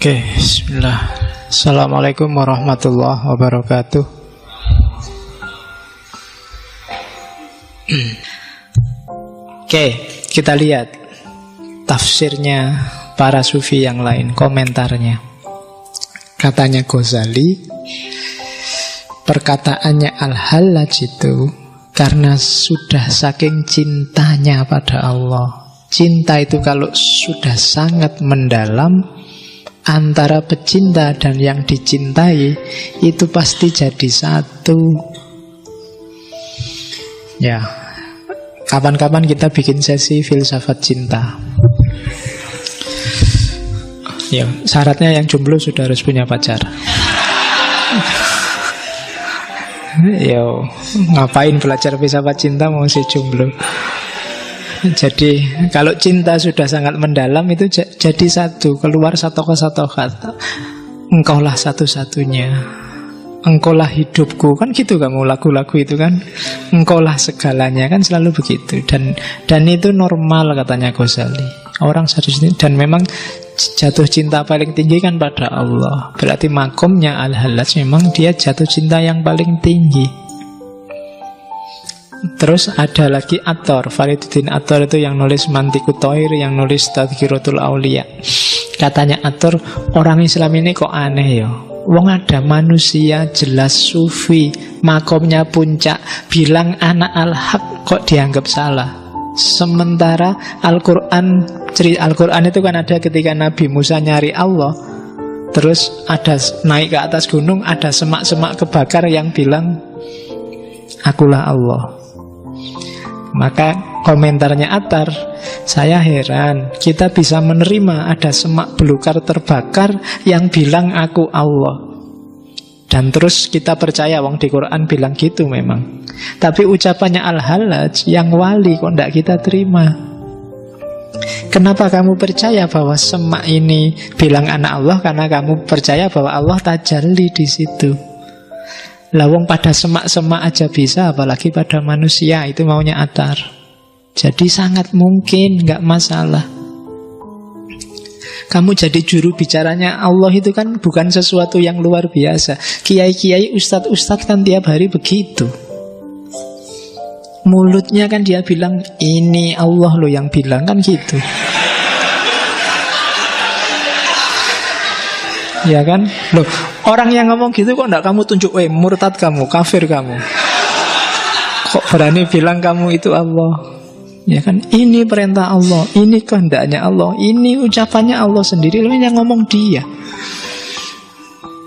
Oke, bismillah. Assalamualaikum warahmatullahi wabarakatuh. Oke, kita lihat tafsirnya para sufi yang lain, komentarnya. Katanya Ghazali, perkataannya Al-Hallaj itu karena sudah saking cintanya pada Allah. Cinta itu kalau sudah sangat mendalam, antara pecinta dan yang dicintai itu pasti jadi satu. Ya, kapan-kapan kita bikin sesi filsafat cinta. Ya, syaratnya yang jomblo sudah harus punya pacar. Yo, ngapain belajar filsafat cinta mau si jomblo? Jadi kalau cinta sudah sangat mendalam itu jadi satu, keluar satu kata, engkaulah satu-satunya, engkaulah hidupku, kan gitu kamu lagu-lagu itu kan, engkaulah segalanya, kan selalu begitu. Dan itu normal katanya Ghazali. Orang satu-satunya, dan memang jatuh cinta paling tinggi kan pada Allah. Berarti makomnya Al-Hallaj memang dia jatuh cinta yang paling tinggi. Terus ada lagi Attar, Fariduddin Attar itu yang nulis Mantiqut Thair, yang nulis Tadhkiratul Auliya. Katanya Attar, orang Islam ini kok aneh ya. Wong ada manusia jelas sufi, makomnya puncak, bilang anak al-haq kok dianggap salah. Sementara Al-Quran itu kan ada ketika Nabi Musa nyari Allah, terus ada naik ke atas gunung, ada semak-semak kebakar yang bilang akulah Allah. Maka komentarnya Attar, saya heran kita bisa menerima ada semak belukar terbakar yang bilang aku Allah. Dan terus kita percaya, wong di Quran bilang gitu memang. Tapi ucapannya Al-Hallaj yang wali kok tidak kita terima. Kenapa kamu percaya bahwa semak ini bilang anak Allah? Karena kamu percaya bahwa Allah tajalli di situ. Lawong pada semak-semak aja bisa, apalagi pada manusia. Itu maunya Attar. Jadi sangat mungkin, gak masalah. Kamu jadi juru bicaranya Allah itu kan bukan sesuatu yang luar biasa. Kiai-kiai, ustadz-ustadz kan tiap hari begitu. Mulutnya kan dia bilang, ini Allah loh yang bilang, kan gitu. Ya kan? Loh, orang yang ngomong gitu kok enggak kamu tunjuk, murtad kamu, kafir kamu. Kok berani bilang kamu itu Allah? Ya kan? Ini perintah Allah, ini kehendaknya Allah, ini ucapannya Allah sendiri, loh yang ngomong dia.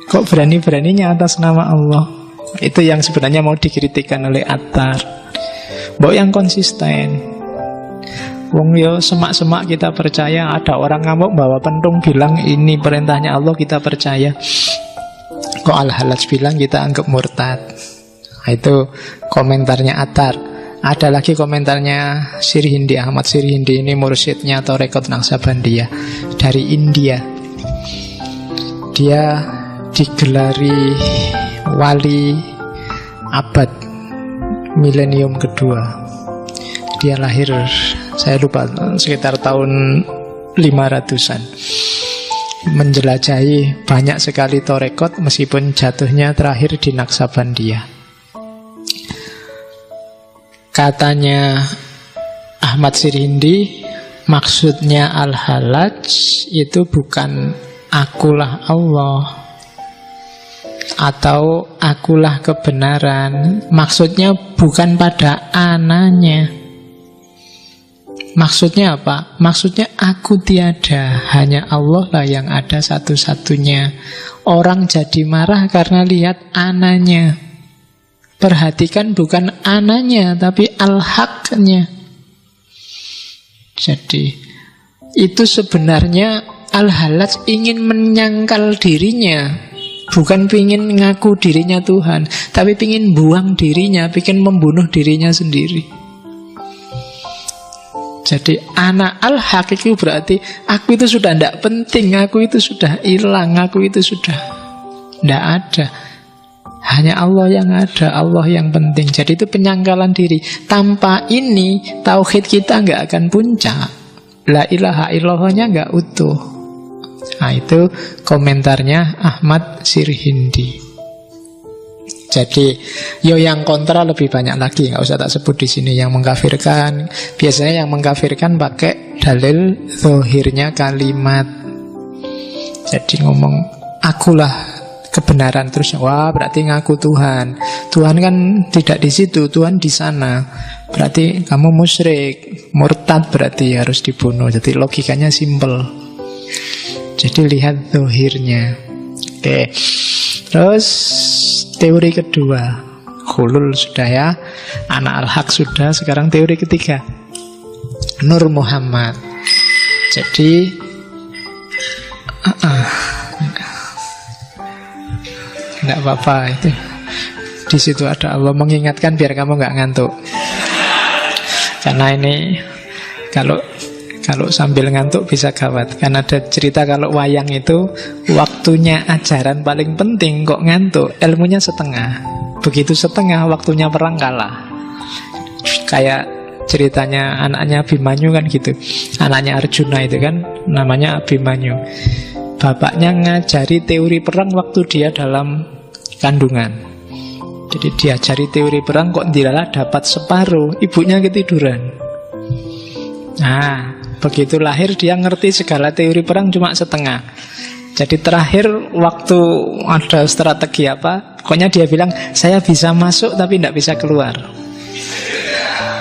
Kok berani-beraninya atas nama Allah? Itu yang sebenarnya mau dikritikkan oleh Attar. Bahwa yang konsisten. Wong yo semak-semak kita percaya. Ada orang ngamuk bawa pentung bilang ini perintahnya Allah, kita percaya. Kok Al-Hallaj bilang kita anggap murtad. Nah, itu komentarnya Attar. Ada lagi komentarnya Sirhindi, Ahmad Sirhindi. Ini mursyidnya Tharekat Naqsabandiyah dari India. Dia digelari wali abad milenium kedua. Dia lahir, saya lupa, sekitar tahun 500-an. Menjelajahi banyak sekali torekot, meskipun jatuhnya terakhir di Naqsabandiyah. Katanya Ahmad Sirhindi, maksudnya Al-Hallaj itu bukan akulah Allah atau akulah kebenaran. Maksudnya bukan pada ananya. Maksudnya apa? Maksudnya aku tiada, hanya Allah lah yang ada satu-satunya. Orang jadi marah karena lihat ananya. Perhatikan bukan ananya, tapi al-haqnya. Jadi itu sebenarnya Al-Hallaj ingin menyangkal dirinya. Bukan ingin ngaku dirinya Tuhan, tapi ingin buang dirinya, ingin membunuh dirinya sendiri. Jadi anak al-haq itu berarti aku itu sudah tidak penting, aku itu sudah hilang, aku itu sudah tidak ada. Hanya Allah yang ada, Allah yang penting. Jadi itu penyangkalan diri. Tanpa ini tauhid kita nggak akan puncak. La ilaha illallahnya nggak utuh. Nah, itu komentarnya Ahmad Sirhindi. Jadi, yang kontra lebih banyak lagi, nggak usah tak sebut di sini. Yang mengkafirkan, biasanya yang mengkafirkan pakai dalil zahirnya kalimat. Jadi ngomong akulah kebenaran, terus wah berarti ngaku Tuhan. Tuhan kan tidak di situ, Tuhan di sana. Berarti kamu musyrik, murtad, berarti harus dibunuh. Jadi logikanya simpel. Jadi lihat zahirnya. Oke. Terus teori kedua, hulul sudah ya, anak al-haq sudah. Sekarang teori ketiga, Nur Muhammad. Jadi enggak apa-apa itu. Di situ ada Allah mengingatkan biar kamu nggak ngantuk. Karena ini kalau sambil ngantuk bisa gawat. Kan ada cerita kalau wayang itu waktunya ajaran paling penting, kok ngantuk, ilmunya setengah. Begitu setengah, waktunya perang kalah. Kayak ceritanya anaknya Abimanyu kan gitu. Anaknya Arjuna itu kan namanya Abimanyu. Bapaknya ngajari teori perang waktu dia dalam kandungan. Jadi diajari teori perang, kok dilalah dapat separuh, ibunya ketiduran. Nah, begitu lahir dia ngerti segala teori perang cuma setengah. Jadi terakhir waktu ada strategi apa, pokoknya dia bilang saya bisa masuk tapi tidak bisa keluar.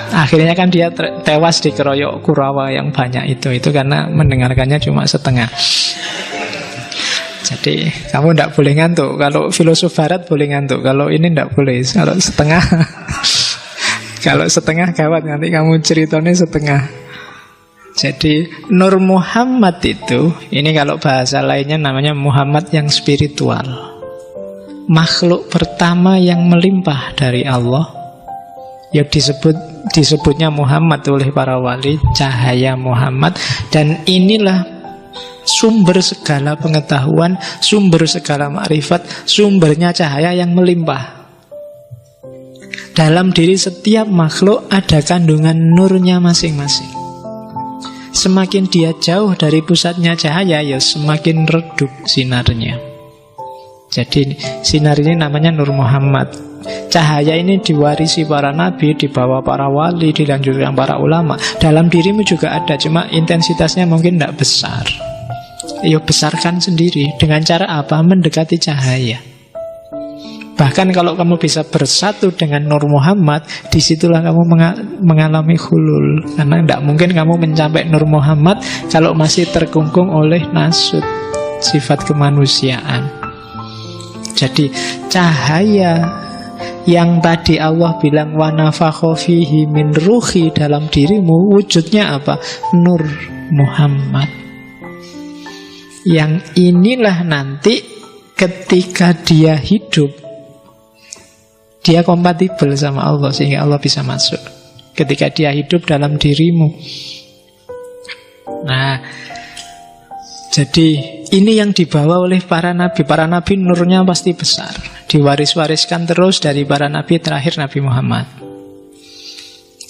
Akhirnya kan dia tewas di keroyok Kurawa yang banyak itu karena mendengarkannya cuma setengah. Jadi kamu tidak boleh ngantuk. Kalau filosof barat boleh ngantuk, kalau ini tidak boleh. Kalau setengah kalau setengah gawat, nanti kamu ceritanya setengah. Jadi Nur Muhammad itu, ini kalau bahasa lainnya namanya Muhammad yang spiritual. Makhluk pertama yang melimpah dari Allah. Ya disebutnya Muhammad oleh para wali, cahaya Muhammad. Dan inilah sumber segala pengetahuan, sumber segala makrifat, sumbernya cahaya yang melimpah. Dalam diri setiap makhluk ada kandungan nurnya masing-masing. Semakin dia jauh dari pusatnya cahaya, ya semakin redup sinarnya. Jadi sinar ini namanya Nur Muhammad. Cahaya ini diwarisi para nabi, dibawa para wali, dilanjutkan para ulama. Dalam dirimu juga ada, cuma intensitasnya mungkin tidak besar. Ya besarkan sendiri. Dengan cara apa? Mendekati cahaya. Bahkan kalau kamu bisa bersatu dengan Nur Muhammad, disitulah kamu mengalami hulul. Karena tidak mungkin kamu mencapai Nur Muhammad kalau masih terkungkung oleh nasut, sifat kemanusiaan. Jadi cahaya yang tadi Allah bilang wa nafakha fihi min ruhi dalam dirimu, wujudnya apa? Nur Muhammad. Yang inilah nanti ketika dia hidup, dia kompatibel sama Allah sehingga Allah bisa masuk ketika dia hidup dalam dirimu. Nah, jadi ini yang dibawa oleh para nabi. Para nabi nurnya pasti besar, diwaris-wariskan terus dari para nabi, terakhir Nabi Muhammad.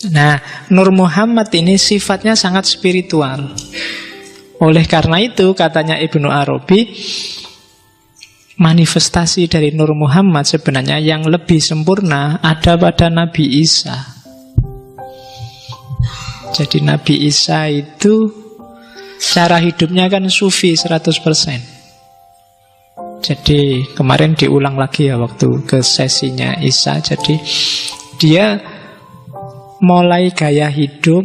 Nah, Nur Muhammad ini sifatnya sangat spiritual. Oleh karena itu katanya Ibnu Arabi, manifestasi dari Nur Muhammad sebenarnya yang lebih sempurna ada pada Nabi Isa. Jadi Nabi Isa itu cara hidupnya kan sufi 100%. Jadi kemarin diulang lagi ya waktu ke sesinya Isa. Jadi dia mulai gaya hidup,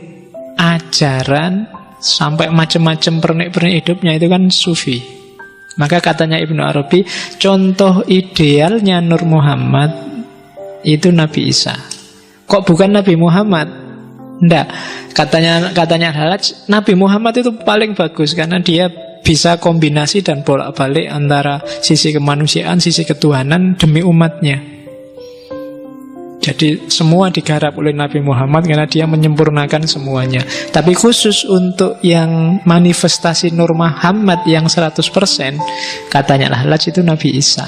ajaran, sampai macam-macam pernik-pernik hidupnya itu kan sufi. Maka katanya Ibnu Arabi, contoh idealnya Nur Muhammad itu Nabi Isa. Kok bukan Nabi Muhammad? Enggak. Katanya Halaj, Nabi Muhammad itu paling bagus karena dia bisa kombinasi dan bolak-balik antara sisi kemanusiaan, sisi ketuhanan demi umatnya. Jadi semua digarap oleh Nabi Muhammad karena dia menyempurnakan semuanya. Tapi khusus untuk yang manifestasi Nur Muhammad yang 100%, katanya Halaj itu Nabi Isa.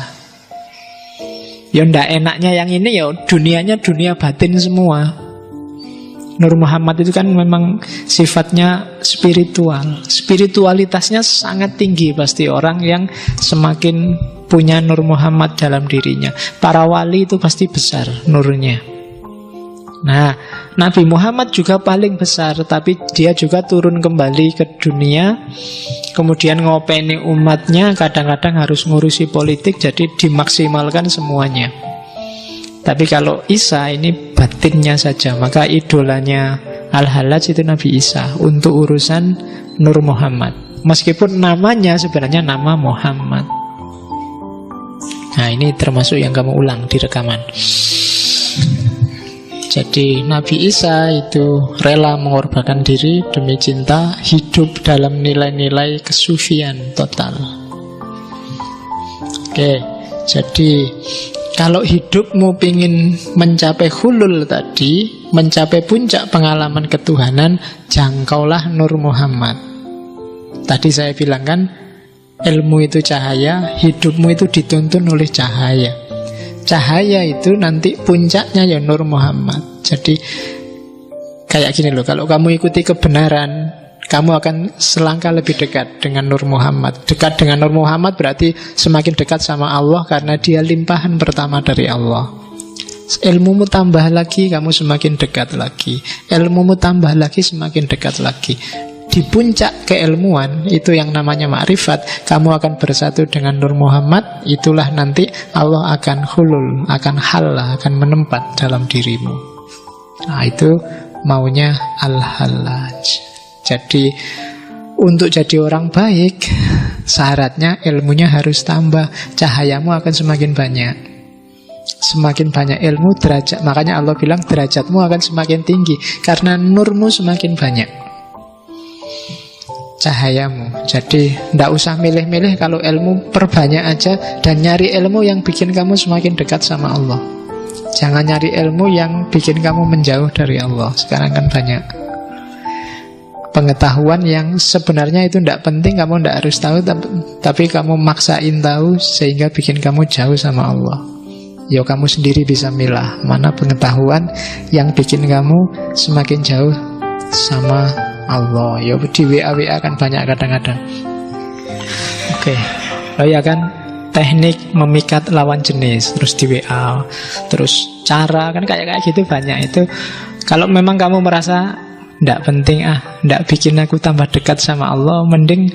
Ya ndak enaknya yang ini ya dunianya dunia batin semua. Nur Muhammad itu kan memang sifatnya spiritual. Spiritualitasnya sangat tinggi pasti orang yang semakin punya Nur Muhammad dalam dirinya. Para wali itu pasti besar nurnya. Nah, Nabi Muhammad juga paling besar, tapi dia juga turun kembali ke dunia, kemudian ngopeni umatnya, kadang-kadang harus ngurusi politik, jadi dimaksimalkan semuanya. Tapi kalau Isa ini batinnya saja, maka idolanya Al-Hallaj itu Nabi Isa untuk urusan Nur Muhammad. Meskipun namanya sebenarnya nama Muhammad. Nah, ini termasuk yang kamu ulang di rekaman. Jadi Nabi Isa itu rela mengorbankan diri demi cinta, hidup dalam nilai-nilai kesufian total. Oke, jadi kalau hidupmu ingin mencapai hulul tadi, mencapai puncak pengalaman ketuhanan, jangkaulah Nur Muhammad. Tadi saya bilang kan, ilmu itu cahaya, hidupmu itu dituntun oleh cahaya. Cahaya itu nanti puncaknya ya Nur Muhammad. Jadi kayak gini loh, kalau kamu ikuti kebenaran, kamu akan selangkah lebih dekat dengan Nur Muhammad. Dekat dengan Nur Muhammad berarti semakin dekat sama Allah, karena dia limpahan pertama dari Allah. Ilmumu tambah lagi, kamu semakin dekat lagi. Ilmumu tambah lagi, semakin dekat lagi. Di puncak keilmuan, itu yang namanya ma'rifat, kamu akan bersatu dengan Nur Muhammad. Itulah nanti Allah akan hulul, akan halal, akan menempat dalam dirimu. Nah, itu maunya Al-Hallaj. Jadi untuk jadi orang baik, syaratnya ilmunya harus tambah. Cahayamu akan semakin banyak. Semakin banyak ilmu, derajat. Makanya Allah bilang derajatmu akan semakin tinggi, karena nurmu semakin banyak, cahayamu. Jadi tidak usah milih-milih, kalau ilmu perbanyak aja, dan nyari ilmu yang bikin kamu semakin dekat sama Allah. Jangan nyari ilmu yang bikin kamu menjauh dari Allah. Sekarang kan banyak pengetahuan yang sebenarnya itu tidak penting, kamu tidak harus tahu, tapi kamu maksain tahu sehingga bikin kamu jauh sama Allah. Ya kamu sendiri bisa milah mana pengetahuan yang bikin kamu semakin jauh sama Allah. Ya di WA kan banyak kadang-kadang. Oke. Oh ya kan, teknik memikat lawan jenis terus di WA, terus cara kan kayak gitu banyak. Itu kalau memang kamu merasa tidak penting, tidak bikin aku tambah dekat sama Allah, mending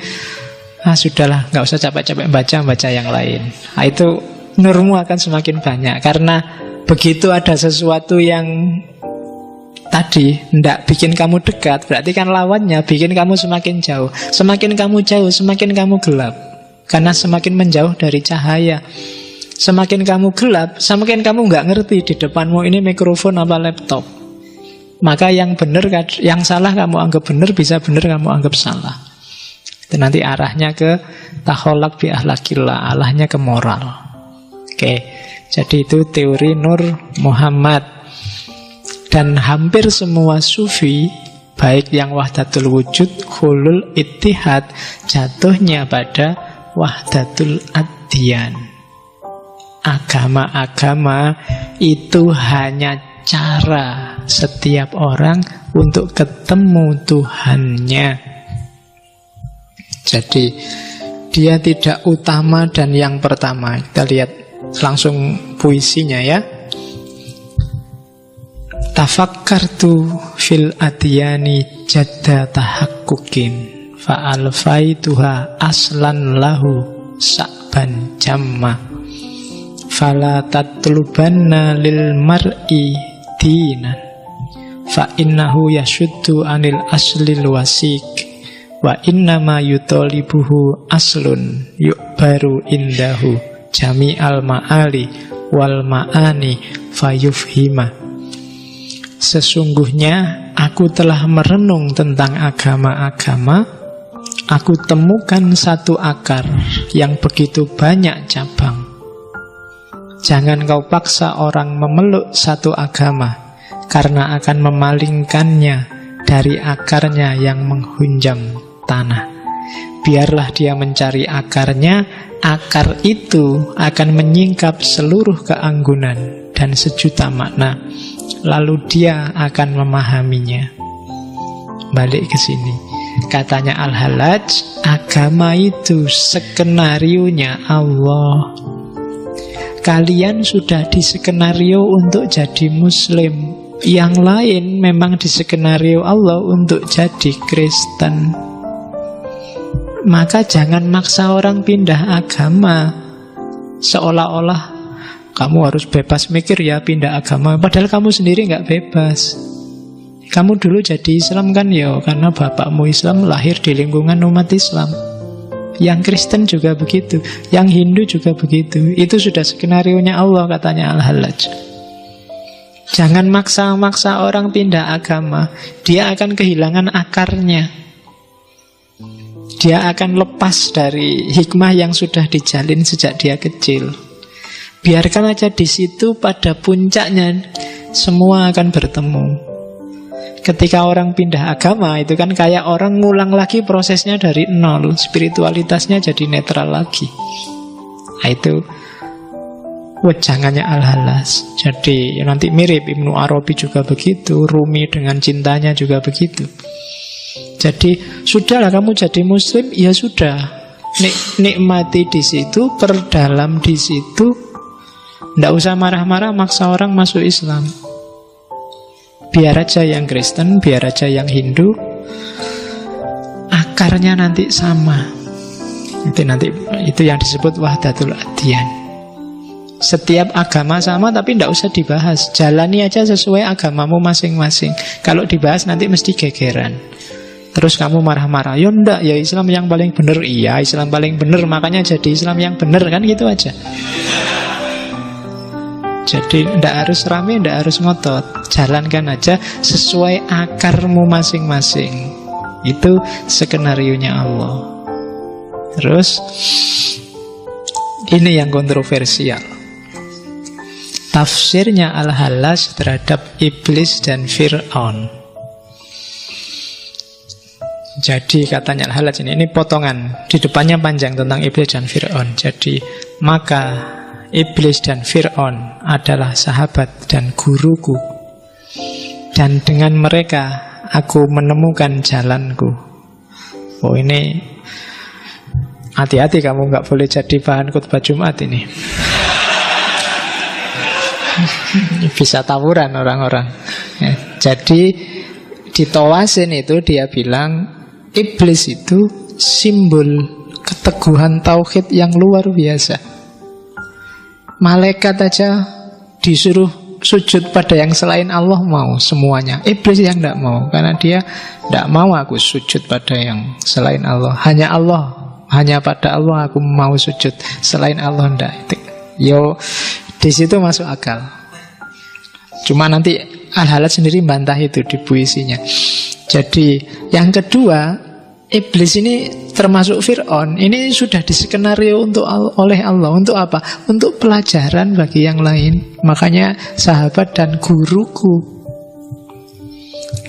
sudahlah, nggak usah capek-capek baca yang lain. Itu nurmu akan semakin banyak, karena begitu ada sesuatu yang tadi tidak bikin kamu dekat, berarti kan lawannya bikin kamu semakin jauh. Semakin kamu jauh, semakin kamu gelap, karena semakin menjauh dari cahaya. Semakin kamu gelap, semakin kamu nggak ngerti di depanmu ini mikrofon apa laptop. Maka yang benar, yang salah kamu anggap benar, bisa benar kamu anggap salah. Itu nanti arahnya ke takholak bi ahlakillah, arahnya ke moral. Oke, jadi itu teori Nur Muhammad. Dan hampir semua sufi, baik yang wahdatul wujud, hulul ittihad, jatuhnya pada wahdatul adyan. Agama-agama itu hanya cara setiap orang untuk ketemu Tuhannya. Jadi dia tidak utama dan yang pertama. Kita lihat langsung puisinya ya. Tafakkartu fil adyani jadda tahakkukin fa'alfaituha aslan lahu sa'ban jamma fala tatlubanna lil mar'i dinan fa innahu yashuddu anil aslil wasik wa innama yutolibuhu aslun yu'baru indahu jami'al ma'ali wal ma'ani fayufhima. Sesungguhnya aku telah merenung tentang agama-agama, aku temukan satu akar yang begitu banyak cabang. Jangan kau paksa orang memeluk satu agama, karena akan memalingkannya dari akarnya yang menghunjam tanah. Biarlah dia mencari akarnya, akar itu akan menyingkap seluruh keanggunan dan sejuta makna. Lalu dia akan memahaminya. Balik ke sini. Katanya Al-Hallaj, agama itu skenarionya Allah. Kalian sudah diskenario untuk jadi Muslim. Yang lain memang diskenario Allah untuk jadi Kristen. Maka jangan maksa orang pindah agama seolah-olah kamu harus bebas mikir ya pindah agama. Padahal kamu sendiri gak bebas. Kamu dulu jadi Islam kan ya karena bapakmu Islam, lahir di lingkungan umat Islam. Yang Kristen juga begitu, yang Hindu juga begitu. Itu sudah skenarionya Allah, katanya Al-Hallaj. Jangan maksa-maksa orang pindah agama. Dia akan kehilangan akarnya. Dia akan lepas dari hikmah yang sudah dijalin sejak dia kecil. Biarkan aja di situ, pada puncaknya semua akan bertemu. Ketika orang pindah agama, itu kan kayak orang ngulang lagi prosesnya dari nol. Spiritualitasnya jadi netral lagi. Nah, itu wejangannya Al-Hallaj. Jadi nanti mirip Ibnu Arabi juga begitu, Rumi dengan cintanya juga begitu. Jadi sudahlah kamu jadi Muslim, ya sudah. Nikmati di situ, perdalam di situ. Nggak usah marah-marah maksa orang masuk Islam. Biar aja yang Kristen, biar aja yang Hindu, akarnya nanti sama. Itu yang disebut wahdatul adyan. Setiap agama sama tapi tidak usah dibahas. Jalani aja sesuai agamamu masing-masing. Kalau dibahas nanti mesti gegeran. Terus kamu marah-marah, ya enggak, ya Islam yang paling benar. Iya, Islam paling benar, makanya jadi Islam yang benar, kan gitu aja. Jadi tidak harus rame, tidak harus ngotot. Jalankan aja sesuai akarmu masing-masing. Itu skenarionya Allah. Terus ini yang kontroversial. Tafsirnya Al-Hallaj terhadap iblis dan Fir'aun. Jadi katanya Al-Hallaj ini potongan. Di depannya panjang tentang iblis dan Fir'aun. Jadi maka iblis dan Fir'aun adalah sahabat dan guruku, dan dengan mereka aku menemukan jalanku. Oh, ini hati-hati, kamu gak boleh jadi bahan khutbah Jumat ini. Bisa tawuran orang-orang. Jadi di Tawasin itu dia bilang iblis itu simbol keteguhan tauhid yang luar biasa. Malaikat aja disuruh sujud pada yang selain Allah mau semuanya. Iblis yang tidak mau, karena dia tidak mau aku sujud pada yang selain Allah. Hanya Allah, hanya pada Allah aku mau sujud. Selain Allah tidak. Yo, di situ masuk akal. Cuma nanti Al-Hallaj sendiri bantah itu di puisinya. Jadi yang kedua, iblis ini termasuk Fir'aun, ini sudah diskenario oleh Allah. Untuk apa? Untuk pelajaran bagi yang lain. Makanya sahabat dan guruku.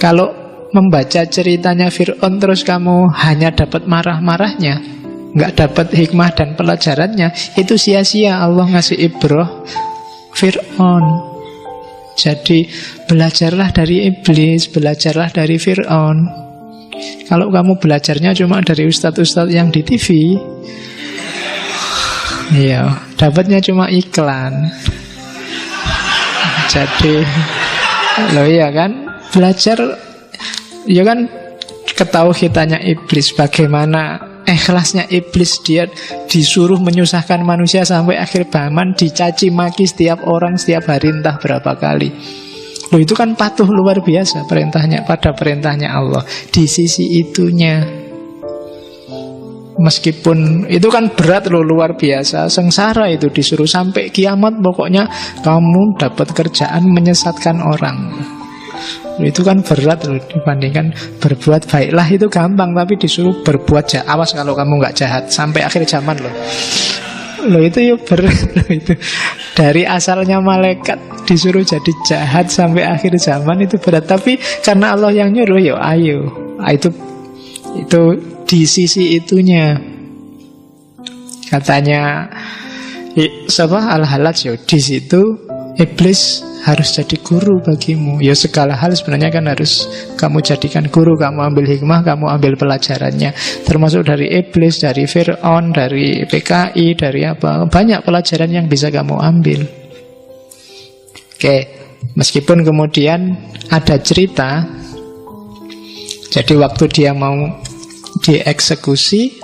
Kalau membaca ceritanya Fir'aun terus kamu hanya dapat marah-marahnya, nggak dapat hikmah dan pelajarannya, itu sia-sia Allah ngasih ibrah Fir'aun. Jadi belajarlah dari iblis, belajarlah dari Fir'aun. Kalau kamu belajarnya cuma dari ustadz-ustadz yang di TV, iya, dapatnya cuma iklan. Jadi, loh iya kan, belajar, ya kan, ketauhidannya iblis, bagaimana ikhlasnya iblis, dia disuruh menyusahkan manusia sampai akhir zaman, dicaci maki setiap orang setiap hari entah berapa kali. Loh, itu kan patuh luar biasa perintahnya pada perintahnya Allah. Di sisi itunya, meskipun itu kan berat loh, luar biasa, sengsara itu, disuruh sampai kiamat pokoknya kamu dapat kerjaan menyesatkan orang. Loh, itu kan berat loh dibandingkan berbuat baiklah, itu gampang, tapi disuruh berbuat jahat. Awas kalau kamu nggak jahat sampai akhir zaman loh. Loh, itu ya berat loh itu. Dari asalnya malaikat disuruh jadi jahat sampai akhir zaman itu berat. Tapi karena Allah yang nyuruh, ya ayo. Itu di sisi itunya. Katanya Al-Hallaj, ya di situ Iblis harus jadi guru bagimu. Ya segala hal sebenarnya kan harus kamu jadikan guru. Kamu ambil hikmah, kamu ambil pelajarannya. Termasuk dari iblis, dari Fir'aun, dari PKI, dari apa. Banyak pelajaran yang bisa kamu ambil. Oke, meskipun kemudian ada cerita. Jadi waktu dia mau dieksekusi,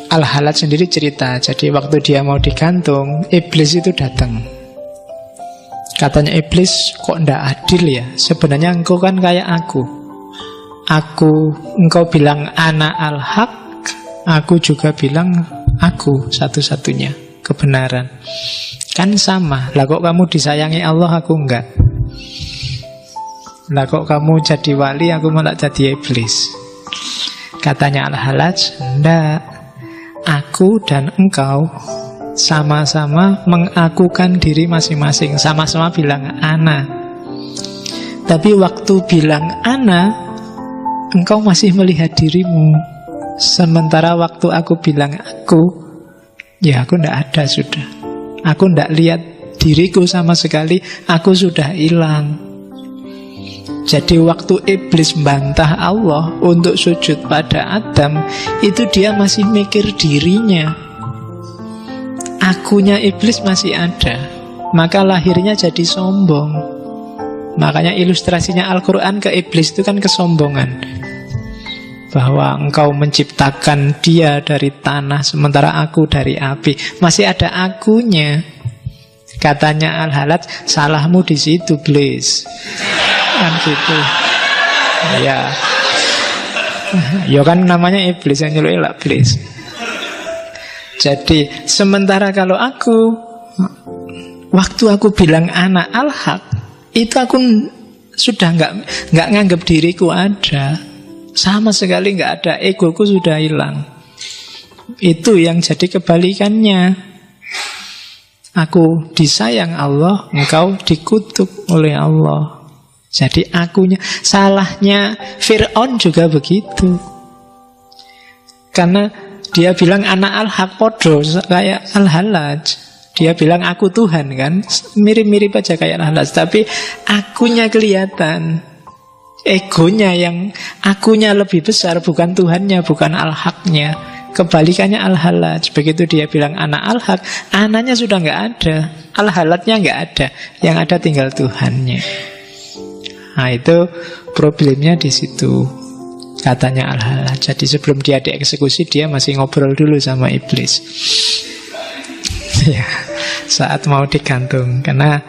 Al-Halaj sendiri cerita. Jadi waktu dia mau digantung, iblis itu datang. Katanya iblis, kok ndak adil ya? Sebenarnya engkau kan kayak aku. Engkau bilang ana al-haq, aku juga bilang aku satu-satunya kebenaran. Kan sama. Lah kok kamu disayangi Allah, aku enggak? Lah kok kamu jadi wali, aku malah jadi iblis? Katanya Al-Halaj, ndak. Aku dan engkau sama-sama mengakukan diri masing-masing, sama-sama bilang ana. Tapi waktu bilang ana, engkau masih melihat dirimu. Sementara waktu aku bilang aku, ya aku ndak ada sudah. Aku ndak lihat diriku sama sekali, aku sudah hilang. Jadi waktu iblis membantah Allah untuk sujud pada Adam, itu dia masih mikir dirinya. Akunya iblis masih ada. Maka lahirnya jadi sombong. Makanya ilustrasinya Al-Quran ke iblis itu kan kesombongan. Bahwa engkau menciptakan dia dari tanah, sementara aku dari api. Masih ada akunya. Katanya Al-Halaj, salahmu di situ, iblis. Kan gitu. Ya. Ya kan namanya iblis, yang nyeluk elak iblis. Jadi sementara kalau aku, waktu aku bilang anak al-haq, itu aku sudah nggak nganggap diriku ada, sama sekali nggak ada, egoku sudah hilang. Itu yang jadi kebalikannya. Aku disayang Allah, engkau dikutuk oleh Allah. Jadi akunya. Salahnya Fir'aun juga begitu. Karena dia bilang anak al-haq podo, kayak Al-Halaj. Dia bilang aku Tuhan kan, mirip-mirip aja kayak Al-Halaj. Tapi akunya kelihatan, egonya yang akunya lebih besar, bukan Tuhannya, bukan al-haqnya. Kebalikannya Al-Halaj. Begitu dia bilang anak al-haq, anaknya sudah nggak ada, Al-Halajnya nggak ada, yang ada tinggal Tuhannya. Nah itu problemnya di situ, katanya Al-Halaj. Jadi sebelum dia dieksekusi, dia masih ngobrol dulu sama iblis. Ya, saat mau digantung. Karena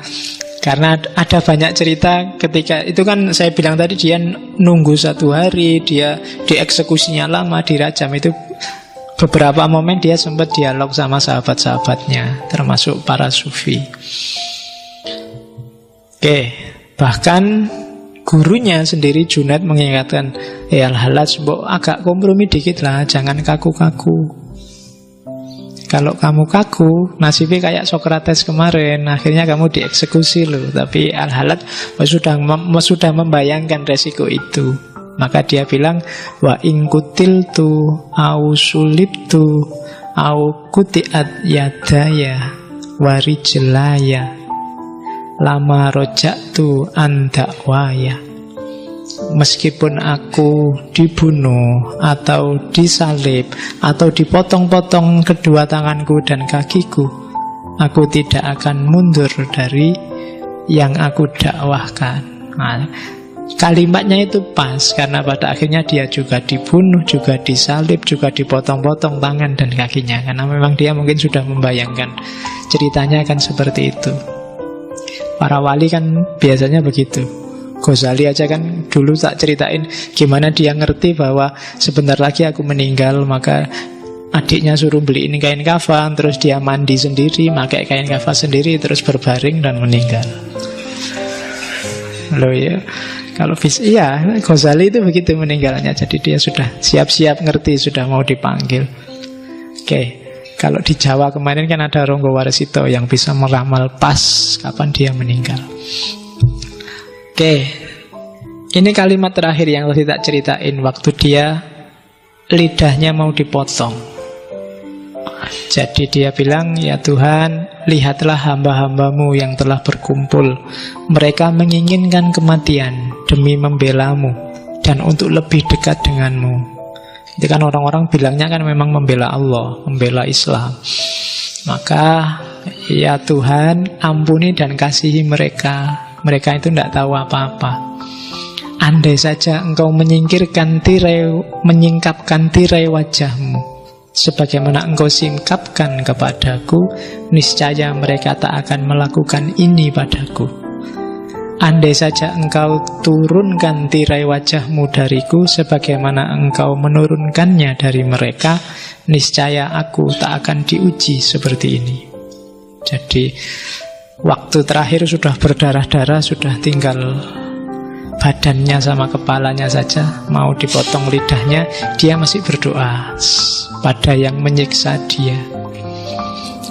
ada banyak cerita ketika itu kan saya bilang tadi, dia nunggu 1 hari, dia dieksekusinya lama, dirajam. Itu beberapa momen dia sempat dialog sama sahabat-sahabatnya, termasuk para sufi. Oke, bahkan gurunya sendiri Junaid mengingatkan, Al-Halaj, mbok agak kompromi dikit lah, jangan kaku-kaku. Kalau kamu kaku, nasibnya kayak Sokrates kemarin, akhirnya kamu dieksekusi loh. Tapi Al-Halaj sudah membayangkan resiko itu. Maka dia bilang, wa in kutiltu au sulibtu au kutiat yadaya warijlaya lama roja'tu andakwaya. Meskipun aku dibunuh atau disalib atau dipotong-potong kedua tanganku dan kakiku, aku tidak akan mundur dari yang aku dakwahkan. Nah, kalimatnya itu pas, karena pada akhirnya dia juga dibunuh, juga disalib, juga dipotong-potong tangan dan kakinya. Karena memang dia mungkin sudah membayangkan ceritanya akan seperti itu. Para wali kan biasanya begitu. Ghazali aja kan dulu tak ceritain gimana dia ngerti bahwa sebentar lagi aku meninggal, maka adiknya suruh beliin kain kafan, terus dia mandi sendiri, pakai kain kafan sendiri, terus berbaring dan meninggal. Loh ya, kalau iya, Ghazali itu begitu meninggalnya. Jadi dia sudah siap-siap ngerti, sudah mau dipanggil. Oke. Kalau di Jawa kemarin kan ada Ronggo Warsito yang bisa meramal pas kapan dia meninggal. Oke, ini kalimat terakhir yang tadi tak ceritain, waktu dia lidahnya mau dipotong. Jadi dia bilang, ya Tuhan, lihatlah hamba-hambamu yang telah berkumpul. Mereka menginginkan kematian demi membela-Mu dan untuk lebih dekat denganmu. Itu kan orang-orang bilangnya kan memang membela Allah, membela Islam. Maka ya Tuhan, ampuni dan kasihi mereka. Mereka itu tidak tahu apa-apa. Andai saja Engkau menyingkapkan tirai wajah-Mu sebagaimana Engkau singkapkan kepadaku, niscaya mereka tak akan melakukan ini padaku. Andai saja Engkau turunkan tirai wajah-Mu dariku sebagaimana Engkau menurunkannya dari mereka, niscaya aku tak akan diuji seperti ini. Jadi waktu terakhir sudah berdarah-darah, sudah tinggal badannya sama kepalanya saja, mau dipotong lidahnya, dia masih berdoa pada yang menyiksa dia.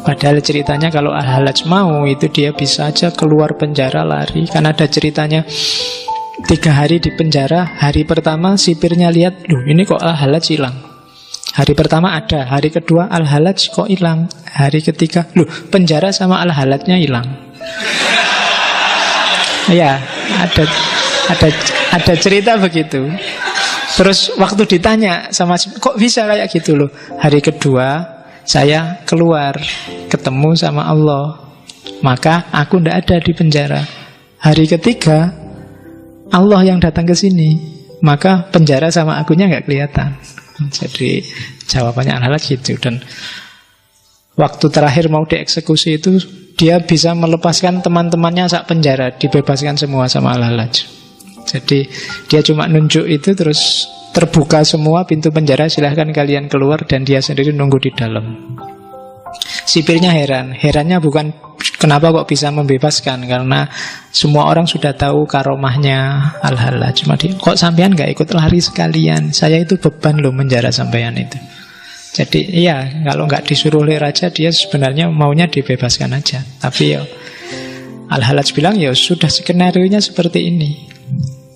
Padahal ceritanya kalau Al-Hallaj mau, itu dia bisa aja keluar penjara lari. Kan ada ceritanya 3 hari di penjara. Hari pertama sipirnya lihat, loh ini kok Al-Hallaj hilang. Hari pertama ada, hari kedua Al-Hallaj kok hilang. Hari ketiga, loh penjara sama Al-Hallajnya hilang. Ya, ada cerita begitu. Terus waktu ditanya sama, kok bisa kayak gitu loh. Hari kedua saya keluar ketemu sama Allah, maka aku tidak ada di penjara. Hari ketiga Allah yang datang ke sini, maka penjara sama akunya nggak kelihatan. Jadi jawabannya adalah gitu. Dan waktu terakhir mau dieksekusi itu, dia bisa melepaskan teman-temannya sak penjara, dibebaskan semua sama Al-Hallaj. Jadi dia cuma nunjuk itu, terus terbuka semua pintu penjara, silahkan kalian keluar, dan dia sendiri nunggu di dalam. Sipirnya herannya bukan kenapa kok bisa membebaskan, karena semua orang sudah tahu karomahnya Al-Hallaj. Cuma kok sampean gak ikut lari sekalian, saya itu beban loh menjara sampean itu. Jadi iya, kalau gak disuruh oleh raja, dia sebenarnya maunya dibebaskan aja. Tapi ya Al-Hallaj bilang, ya sudah skenario-nya seperti ini.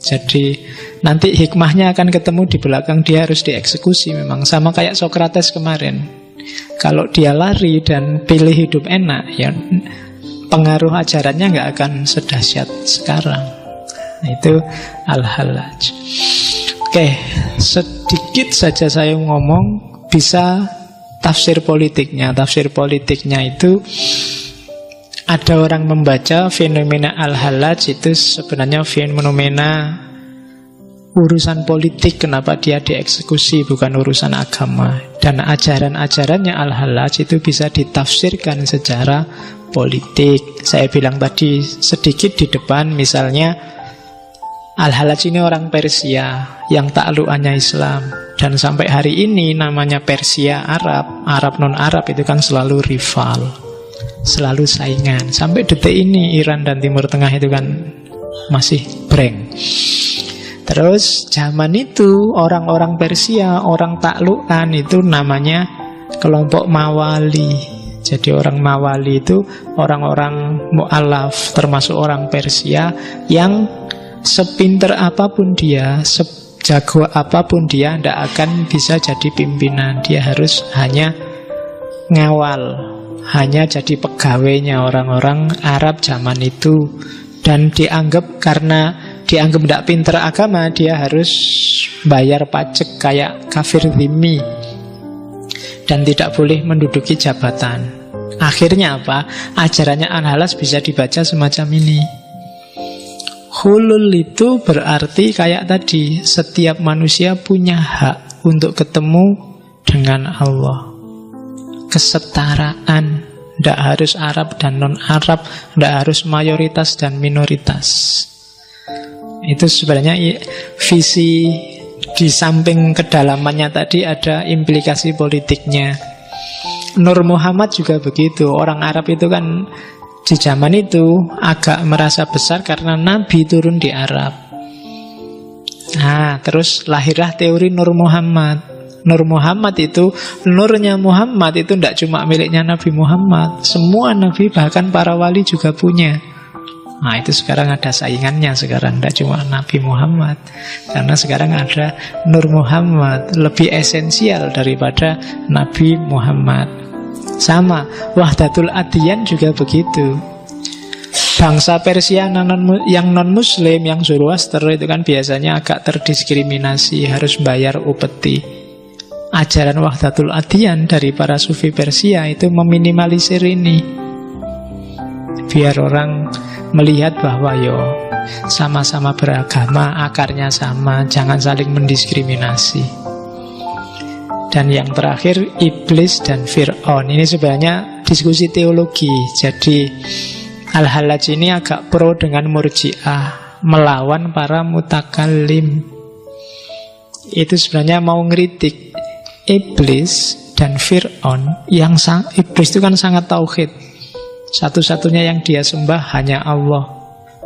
Jadi nanti hikmahnya akan ketemu di belakang, dia harus dieksekusi memang. Sama kayak Sokrates kemarin. Kalau dia lari dan pilih hidup enak, ya pengaruh ajarannya nggak akan sedahsyat sekarang. Nah, itu Al-Hallaj. Oke, sedikit saja saya ngomong, bisa tafsir politiknya. Tafsir politiknya itu, ada orang membaca fenomena Al-Hallaj itu sebenarnya fenomena urusan politik, kenapa dia dieksekusi, bukan urusan agama. Dan ajaran-ajarannya Al-Hallaj itu bisa ditafsirkan secara politik. Saya bilang tadi sedikit di depan, misalnya Al-Hallaj ini orang Persia yang taklukannya Islam, dan sampai hari ini namanya Persia Arab, Arab non-Arab itu kan selalu rival, selalu saingan. Sampai detik ini Iran dan Timur Tengah itu kan masih breng. Terus zaman itu orang-orang Persia, orang taklukan itu namanya kelompok Mawali. Jadi orang Mawali itu orang-orang mu'alaf, termasuk orang Persia yang sepinter apapun dia, sejago apapun dia, tidak akan bisa jadi pimpinan. Dia harus hanya ngawal, hanya jadi pegawainya orang-orang Arab zaman itu. Dan dianggap, karena dianggap tidak pinter agama, dia harus bayar pajak kayak kafir dhimmi, dan tidak boleh menduduki jabatan. Akhirnya apa? Ajarannya Al-Hallaj bisa dibaca semacam ini. Hulul itu berarti kayak tadi, setiap manusia punya hak untuk ketemu dengan Allah. Kesetaraan, tidak harus Arab dan non-Arab, tidak harus mayoritas dan minoritas. Itu sebenarnya visi, di samping kedalamannya tadi ada implikasi politiknya. Nur Muhammad juga begitu. Orang Arab itu kan di zaman itu agak merasa besar karena Nabi turun di Arab. Nah, terus lahirlah teori Nur Muhammad. Nur Muhammad itu, nurnya Muhammad itu tidak cuma miliknya Nabi Muhammad. Semua Nabi, bahkan para wali juga punya. Nah, itu sekarang ada saingannya. Sekarang tidak cuma Nabi Muhammad, karena sekarang ada Nur Muhammad, lebih esensial daripada Nabi Muhammad. Sama, wahdatul adyan juga begitu. Bangsa Persia yang non-muslim, yang Zoroaster itu kan biasanya agak terdiskriminasi, harus bayar upeti. Ajaran wahdatul adyan dari para sufi Persia itu meminimalisir ini, biar orang melihat bahwa sama-sama beragama, akarnya sama, jangan saling mendiskriminasi. Dan yang terakhir, iblis dan Fir'aun. Ini sebenarnya diskusi teologi. Jadi Al-Hallaj ini agak pro dengan Murji'ah, melawan para mutakallim. Itu sebenarnya mau ngeritik iblis dan Fir'aun. Iblis itu kan sangat tauhid. Satu-satunya yang dia sembah hanya Allah.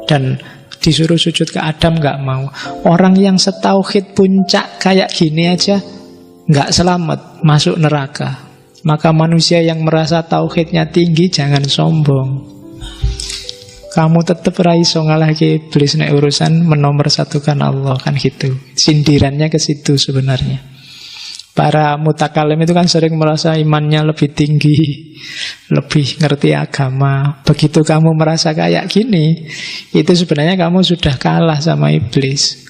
Dan disuruh sujud ke Adam gak mau. Orang yang setauhid puncak kayak gini aja gak selamat, masuk neraka. Maka manusia yang merasa tauhidnya tinggi jangan sombong. Kamu tetap raiso ngalahke iblis nek urusan menomorsatukan Allah, kan gitu. Sindirannya ke situ sebenarnya. Para mutakalim itu kan sering merasa imannya lebih tinggi, lebih ngerti agama. Begitu kamu merasa kayak gini, itu sebenarnya kamu sudah kalah sama iblis.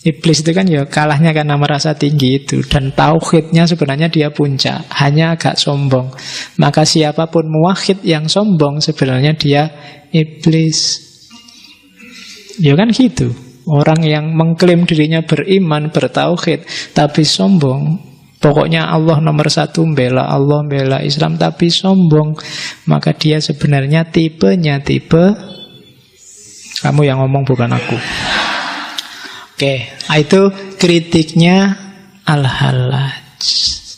Iblis itu kan kalahnya karena merasa tinggi itu. Dan tauhidnya sebenarnya dia puncak, hanya agak sombong. Maka siapapun muwahhid yang sombong sebenarnya dia iblis. Kan gitu. Orang yang mengklaim dirinya beriman, bertauhid, tapi sombong, pokoknya Allah nomor satu, bela Allah, bela Islam, tapi sombong, maka dia sebenarnya tipenya tipe kamu yang ngomong, bukan aku. Oke, itu kritiknya Al-Hallaj.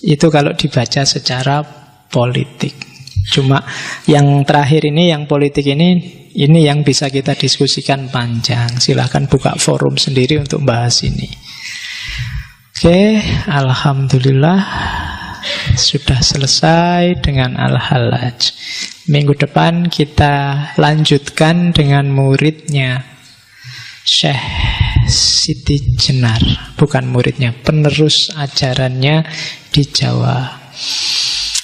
Itu kalau dibaca secara politik. Cuma yang terakhir ini, yang politik ini yang bisa kita diskusikan panjang. Silahkan buka forum sendiri untuk bahas ini. Oke, alhamdulillah sudah selesai dengan Al-Hallaj. Minggu depan kita lanjutkan dengan muridnya Syekh Siti Jenar. Bukan muridnya, penerus ajarannya di Jawa.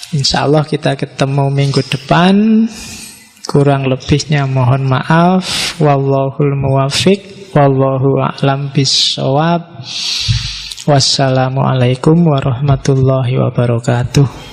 Insya Allah kita ketemu minggu depan. Kurang lebihnya mohon maaf. Wallahul muwafiq, wallahu a'lam bissawab. Wassalamualaikum warahmatullahi wabarakatuh.